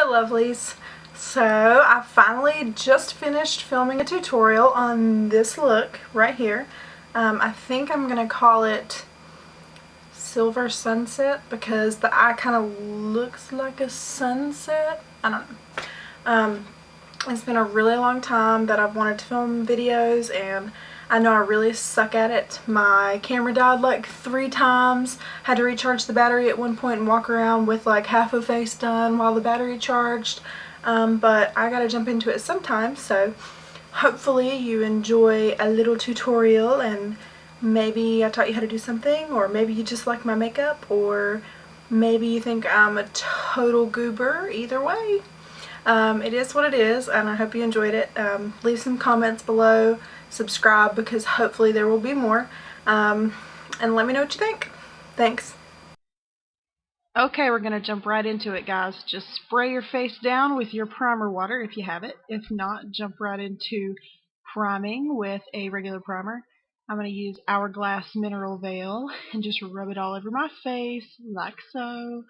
Hello lovelies. So I finally just finished filming a tutorial on this look right here. I think I'm going to call it Silver Sunset because the eye kind of looks like a sunset. I don't know. It's been a really long time that I've wanted to film videos, and I know I really suck at it. My camera died like 3 times. Had to recharge the battery at one point and walk around with like half a face done while the battery charged. But I gotta jump into it sometime, so hopefully you enjoy a little tutorial and maybe I taught you how to do something, or maybe you just like my makeup, or maybe you think I'm a total goober. Either way. It is what it is, and I hope you enjoyed it. Leave some comments below, subscribe because hopefully there will be more, and let me know what you think. Thanks. Okay, we're going to jump right into it, guys. Just spray your face down with your primer water if you have it. If not, jump right into priming with a regular primer. I'm going to use Hourglass Mineral Veil and just rub it all over my face like so.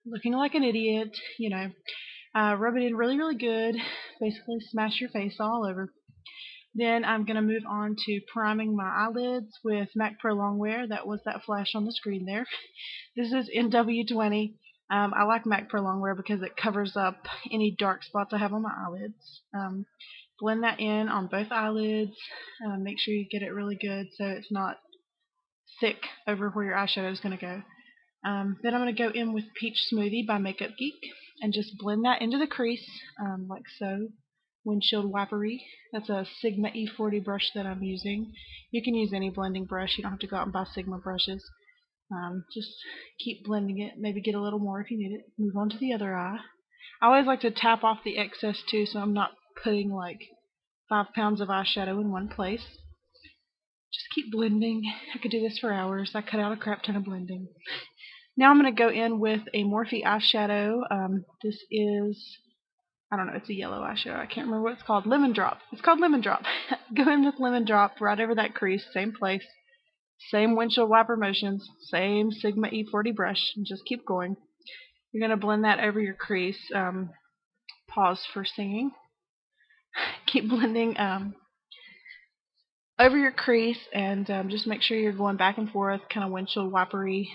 Looking like an idiot, you know. Rub it in really, really good. Basically smash your face all over. Then I'm going to move on to priming my eyelids with MAC Prolongwear. That was that flash on the screen there. This is NW20. I like MAC Prolongwear because it covers up any dark spots I have on my eyelids. Blend that in on both eyelids. Make sure you get it really good so it's not thick over where your eyeshadow is going to go. Then I'm going to go in with Peach Smoothie by Geek and just blend that into the crease like so. Windshield wipery. That's a Sigma E40 brush that I'm using. You can use any blending brush. You don't have to go out and buy Sigma brushes. Just keep blending it. Maybe get a little more if you need it. Move on to the other eye. I always like to tap off the excess too, so I'm not putting like 5 pounds of eyeshadow in one place. Just keep blending. I could do this for hours. I cut out a crap ton of blending. Now I'm going to go in with a Morphe eyeshadow. This is, I don't know, it's a yellow eyeshadow. I can't remember what it's called. Lemon Drop. It's called Lemon Drop. Go in with Lemon Drop right over that crease, same place. Same windshield wiper motions, same Sigma E40 brush, and just keep going. You're going to blend that over your crease. Pause for singing. Keep blending over your crease, and just make sure you're going back and forth, kind of windshield wipery.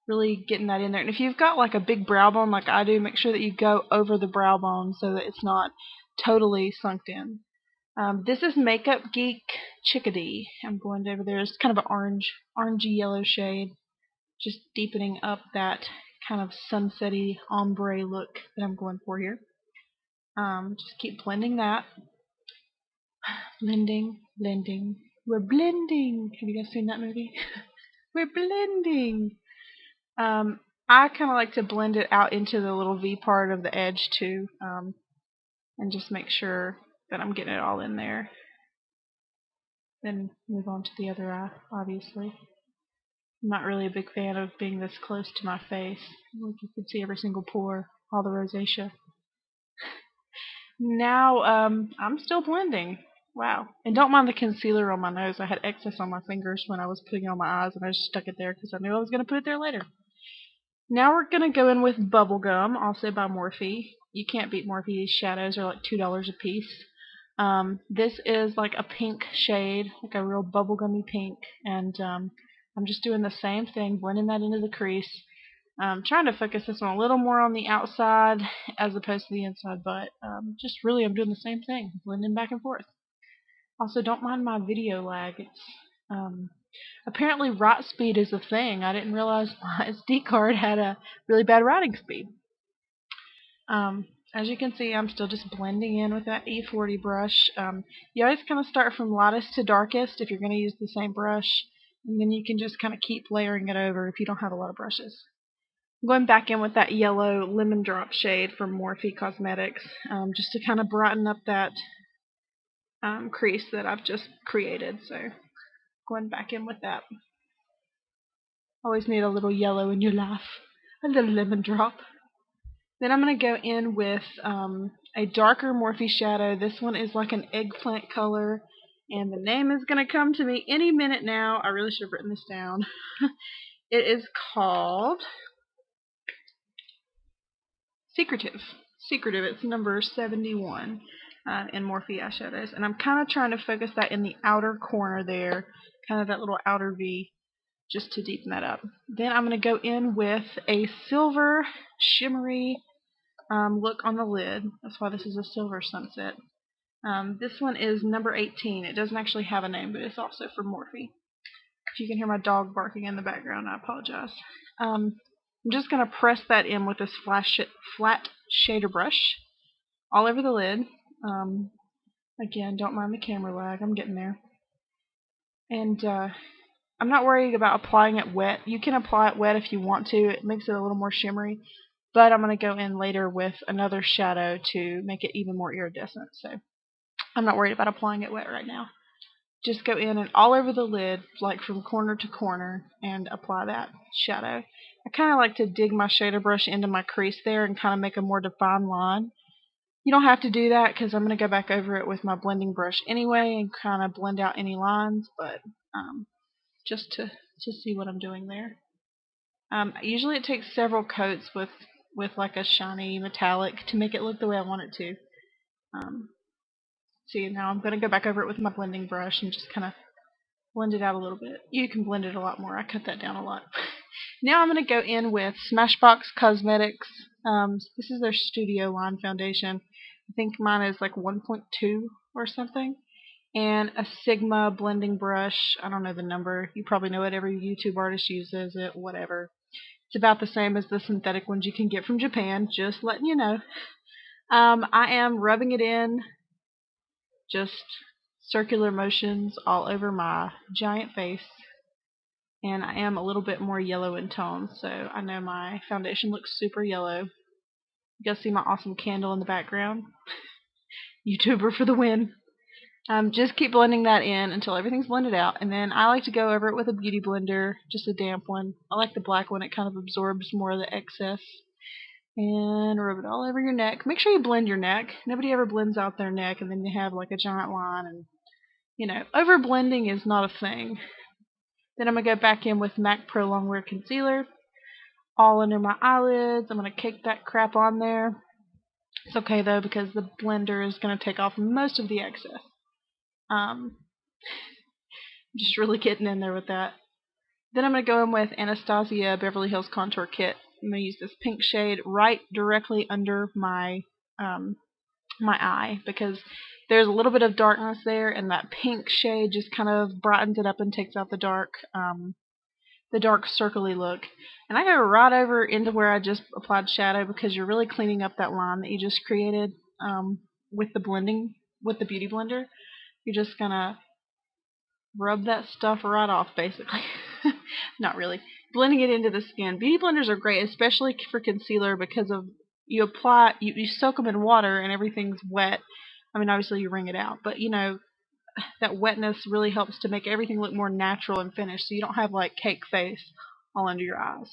Really getting that in there. And if you've got like a big brow bone like I do, make sure that you go over the brow bone so that it's not totally sunk in. This is Makeup Geek Chickadee. I'm going over there. It's kind of an orangey yellow shade. Just deepening up that kind of sunsetty ombre look that I'm going for here. Just keep blending that. Blending, blending. We're blending. Have you guys seen that movie? We're blending. I kind of like to blend it out into the little V part of the edge too, and just make sure that I'm getting it all in there. Then move on to the other eye, obviously. I'm not really a big fan of being this close to my face. Like you can see every single pore, all the rosacea. Now, I'm still blending. Wow. And don't mind the concealer on my nose. I had excess on my fingers when I was putting it on my eyes, and I just stuck it there because I knew I was going to put it there later. Now we're going to go in with Bubblegum, also by Morphe. You can't beat Morphe. These shadows are like $2 a piece. This is like a pink shade, like a real bubblegummy pink. And I'm just doing the same thing, blending that into the crease. Trying to focus this one a little more on the outside as opposed to the inside, but just really I'm doing the same thing, blending back and forth. Also, don't mind my video lag. It's apparently write speed is a thing. I didn't realize my SD card had a really bad writing speed. As you can see, I'm still just blending in with that E40 brush. You always kind of start from lightest to darkest if you're going to use the same brush, and then you can just kind of keep layering it over if you don't have a lot of brushes. I'm going back in with that yellow Lemon Drop shade from Morphe Cosmetics, just to kind of brighten up that crease that I've just created. So going back in with that. Always need a little yellow in your life. A little lemon drop. Then I'm going to go in with a darker Morphe shadow. This one is like an eggplant color, and the name is going to come to me any minute now. I really should have written this down. It is called Secretive. Secretive, it's number 71 in Morphe eyeshadows. And I'm kind of trying to focus that in the outer corner there, kind of that little outer V, just to deepen that up. Then I'm going to go in with a silver shimmery look on the lid. That's why this is a silver sunset. This one is number 18. It doesn't actually have a name, but it's also from Morphe. If you can hear my dog barking in the background, I apologize. I'm just going to press that in with this flat shader brush all over the lid. Again, don't mind the camera lag. I'm getting there. And I'm not worried about applying it wet. You can apply it wet if you want to. It makes it a little more shimmery. But I'm going to go in later with another shadow to make it even more iridescent. So I'm not worried about applying it wet right now. Just go in and all over the lid, like from corner to corner, and apply that shadow. I kind of like to dig my shader brush into my crease there and kind of make a more defined line. You don't have to do that because I'm going to go back over it with my blending brush anyway and kind of blend out any lines, but just to see what I'm doing there. Usually it takes several coats with like a shiny metallic to make it look the way I want it to. See, now I'm going to go back over it with my blending brush and just kind of blend it out a little bit. You can blend it a lot more. I cut that down a lot. Now I'm going to go in with Smashbox Cosmetics. This is their Studio Line foundation. I think mine is like 1.2 or something. And a Sigma blending brush. I don't know the number. You probably know it. Every YouTube artist uses it. Whatever. It's about the same as the synthetic ones you can get from Japan. Just letting you know. I am rubbing it in. Just circular motions all over my giant face. And I am a little bit more yellow in tone, so I know my foundation looks super yellow. You guys see my awesome candle in the background? YouTuber for the win. Just keep blending that in until everything's blended out, and then I like to go over it with a beauty blender, just a damp one. I like the black one, it kind of absorbs more of the excess. And rub it all over your neck. Make sure you blend your neck. Nobody ever blends out their neck and then they have like a giant line, and you know, over blending is not a thing. Then I'm going to go back in with MAC Prolongwear Concealer, all under my eyelids. I'm going to cake that crap on there. It's okay though, because the blender is going to take off most of the excess. Just really getting in there with that. Then I'm going to go in with Anastasia Beverly Hills Contour Kit. I'm going to use this pink shade right directly under my my eye, because there's a little bit of darkness there, and that pink shade just kind of brightens it up and takes out the dark circly look. And I go right over into where I just applied shadow, because you're really cleaning up that line that you just created with the blending, with the beauty blender. You're just gonna rub that stuff right off, basically. Not really. Blending it into the skin. Beauty blenders are great, especially for concealer, because of you soak them in water and everything's wet. I mean, obviously you wring it out, but you know, that wetness really helps to make everything look more natural and finished, so you don't have like cake face all under your eyes.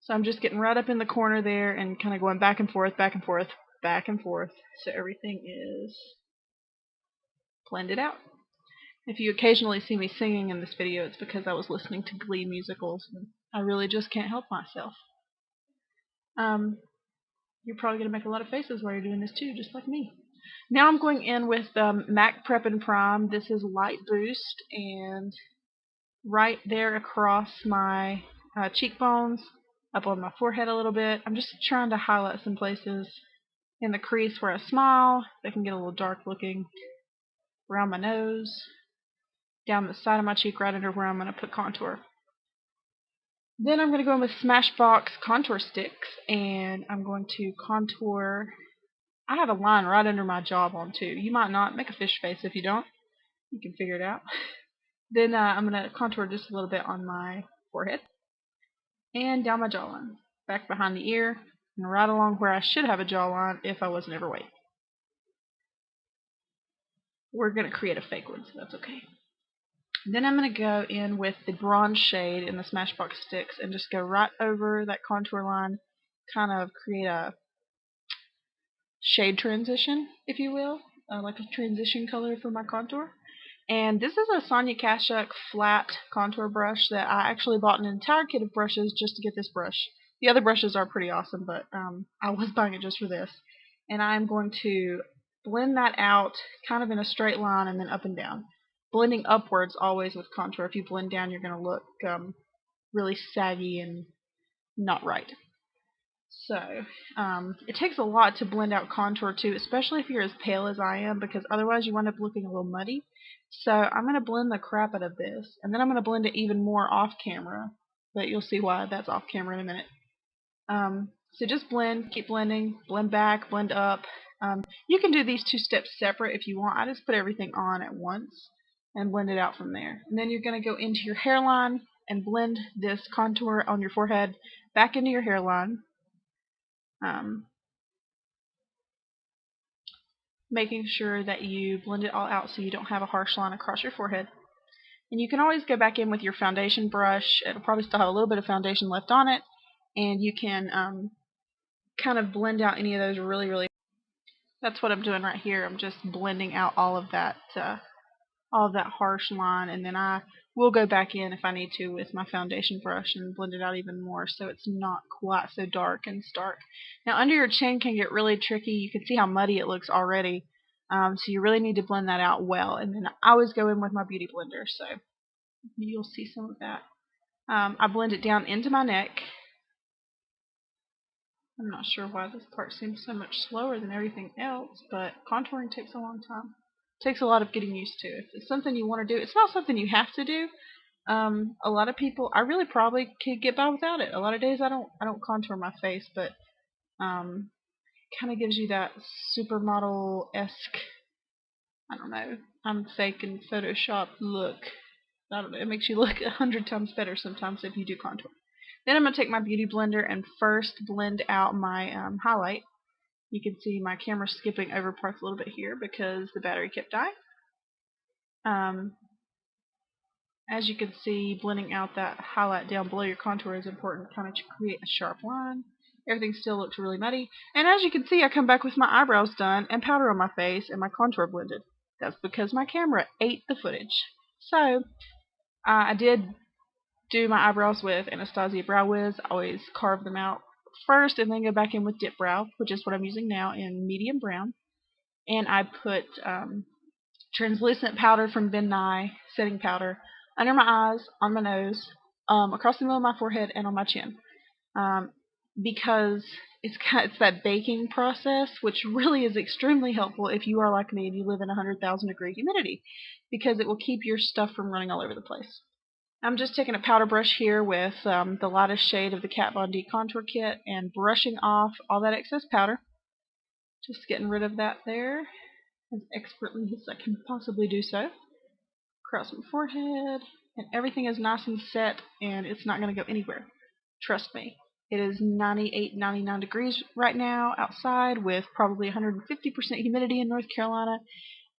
So I'm just getting right up in the corner there and kind of going back and forth, back and forth, back and forth, so everything is blended out. If you occasionally see me singing in this video, it's because I was listening to Glee musicals, and I really just can't help myself. You're probably going to make a lot of faces while you're doing this too, just like me. Now I'm going in with MAC Prep and Prime. This is Light Boost, and right there across my cheekbones, up on my forehead a little bit. I'm just trying to highlight some places in the crease where I smile. They can get a little dark looking. Around my nose, down the side of my cheek, right under where I'm going to put contour. Then I'm going to go in with Smashbox contour sticks, and I'm going to contour. I have a line right under my jawbone too. You might not. Make a fish face if you don't. You can figure it out. Then I'm going to contour just a little bit on my forehead and down my jawline, back behind the ear, and right along where I should have a jawline if I wasn't overweight. We're going to create a fake one, so that's okay. Then I'm going to go in with the bronze shade in the Smashbox sticks and just go right over that contour line, kind of create a shade transition, if you will, like a transition color for my contour. And this is a Sonia Kashuk flat contour brush that I actually bought an entire kit of brushes just to get this brush. The other brushes are pretty awesome, but I was buying it just for this. And I'm going to blend that out kind of in a straight line and then up and down. Blending upwards always with contour. If you blend down, you're going to look really saggy and not right. So, it takes a lot to blend out contour too, especially if you're as pale as I am, because otherwise you wind up looking a little muddy. So I'm going to blend the crap out of this, and then I'm going to blend it even more off camera, but you'll see why that's off camera in a minute. So just blend, keep blending, blend back, blend up. You can do these two steps separate if you want. I just put everything on at once and blend it out from there. And then you're going to go into your hairline and blend this contour on your forehead back into your hairline. Making sure that you blend it all out so you don't have a harsh line across your forehead. And you can always go back in with your foundation brush. It'll probably still have a little bit of foundation left on it, and you can kind of blend out any of those really. That's what I'm doing right here. I'm just blending out all of that harsh line, and then I will go back in if I need to with my foundation brush and blend it out even more so it's not quite so dark and stark. Now under your chin can get really tricky. You can see how muddy it looks already. So you really need to blend that out well. And then I always go in with my beauty blender, so you'll see some of that. I blend it down into my neck. I'm not sure why this part seems so much slower than everything else, but contouring takes a long time. It takes a lot of getting used to. If it's something you want to do, it's not something you have to do. A lot of people, I really probably could get by without it. A lot of days I don't contour my face, but kind of gives you that supermodel-esque, I don't know, I'm fake in Photoshop look. I don't know, it makes you look 100 times better sometimes if you do contour. Then I'm going to take my beauty blender and first blend out my highlight. You can see my camera skipping over parts a little bit here because the battery kept dying. As you can see, blending out that highlight down below your contour is important kind of to create a sharp line. Everything still looks really muddy. And as you can see, I come back with my eyebrows done and powder on my face and my contour blended. That's because my camera ate the footage. So, I did do my eyebrows with Anastasia Brow Wiz. I always carve them out first and then go back in with Dip Brow, which is what I'm using now in medium brown. And I put translucent powder from Ben Nye, setting powder, under my eyes, on my nose, across the middle of my forehead, and on my chin. Because it's that baking process, which really is extremely helpful if you are like me and you live in 100,000 degree humidity, because it will keep your stuff from running all over the place. I'm just taking a powder brush here with the lightest shade of the Kat Von D contour kit and brushing off all that excess powder. Just getting rid of that there as expertly as I can possibly do so. Across my forehead, and everything is nice and set, and it's not going to go anywhere. Trust me. It is 98, 99 degrees right now outside with probably 150% humidity in North Carolina,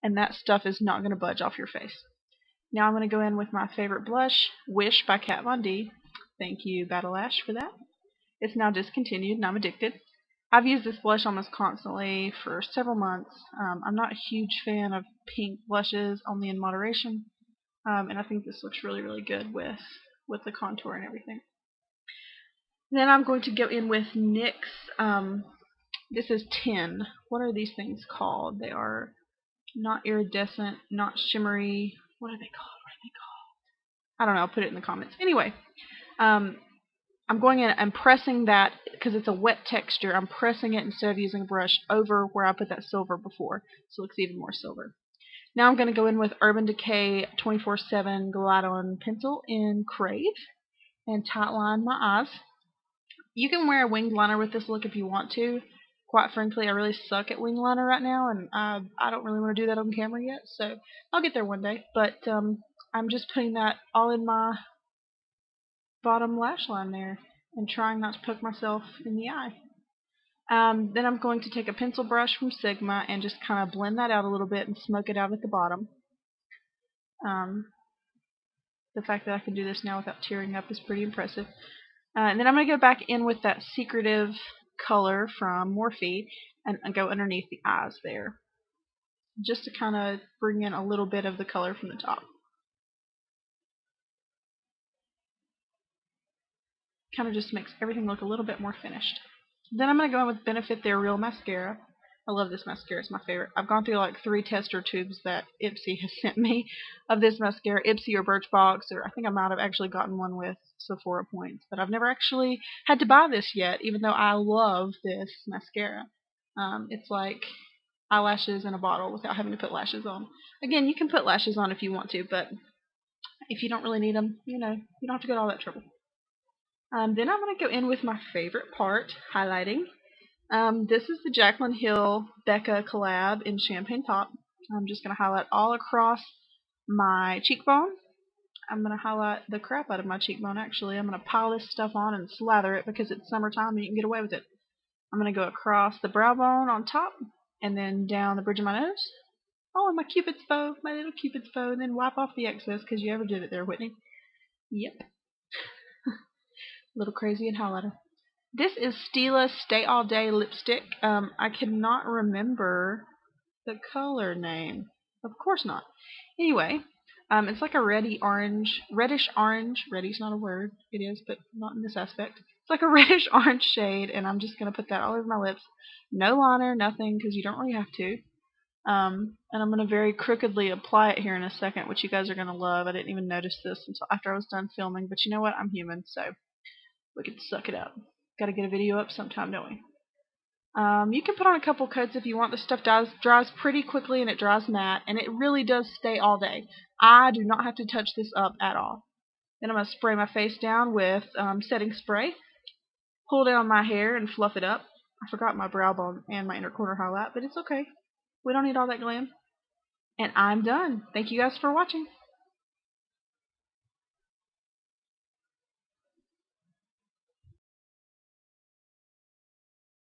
and that stuff is not going to budge off your face. Now I'm going to go in with my favorite blush, Wish by Kat Von D. Thank you, Battle Ash, for that. It's now discontinued, and I'm addicted. I've used this blush almost constantly for several months. I'm not a huge fan of pink blushes, only in moderation. And I think this looks really good with the contour and everything. Then I'm going to go in with NYX. This is 10. What are these things called? They are not iridescent, not shimmery. What are they called? I don't know. I'll put it in the comments. Anyway, I'm going in and pressing that, because it's a wet texture, I'm pressing it instead of using a brush over where I put that silver before, so it looks even more silver. Now I'm going to go in with Urban Decay 24/7 Glide On Pencil in Crave and tight line my eyes. You can wear a winged liner with this look if you want to. Quite frankly, I really suck at winged liner right now, and I don't really want to do that on camera yet, so I'll get there one day. But I'm just putting that all in my bottom lash line there and trying not to poke myself in the eye. Then I'm going to take a pencil brush from Sigma and just kind of blend that out a little bit and smoke it out at the bottom. The fact that I can do this now without tearing up is pretty impressive. And then I'm going to go back in with that Secretive color from Morphe and go underneath the eyes there, just to kind of bring in a little bit of the color from the top. Kind of just makes everything look a little bit more finished. Then I'm going to go in with Benefit Their Real Mascara. I love this mascara. It's my favorite. I've gone through like 3 tester tubes that Ipsy has sent me of this mascara. Ipsy or Birchbox, or I think I might have actually gotten one with Sephora points. But I've never actually had to buy this yet, even though I love this mascara. It's like eyelashes in a bottle without having to put lashes on. Again, you can put lashes on if you want to, but if you don't really need them, you know, you don't have to go to all that trouble. Then I'm going to go in with my favorite part, highlighting. This is the Jaclyn Hill Becca collab in Champagne Pop. I'm just going to highlight all across my cheekbone. I'm going to highlight the crap out of my cheekbone, actually. I'm going to pile this stuff on and slather it because it's summertime and you can get away with it. I'm going to go across the brow bone on top and then down the bridge of my nose. Oh, and my Cupid's bow, my little Cupid's bow, and then wipe off the excess because you ever did it there, Whitney. Yep. Little crazy and highlighter. This is Stila's Stay All Day lipstick. I cannot remember the color name. Of course not. Anyway, it's like a reddish orange. Reddy's not a word. It is, but not in this aspect. It's like a reddish orange shade, and I'm just going to put that all over my lips. No liner, nothing, because you don't really have to. And I'm going to very crookedly apply it here in a second, which you guys are going to love. I didn't even notice this until after I was done filming, but you know what? I'm human, so we can suck it up. Got to get a video up sometime, don't we? You can put on a couple coats if you want. This stuff dries pretty quickly and it dries matte, and it really does stay all day. I do not have to touch this up at all. Then I'm going to spray my face down with setting spray. Pull down my hair and fluff it up. I forgot my brow bone and my inner corner highlight, but it's okay. We don't need all that glam. And I'm done. Thank you guys for watching.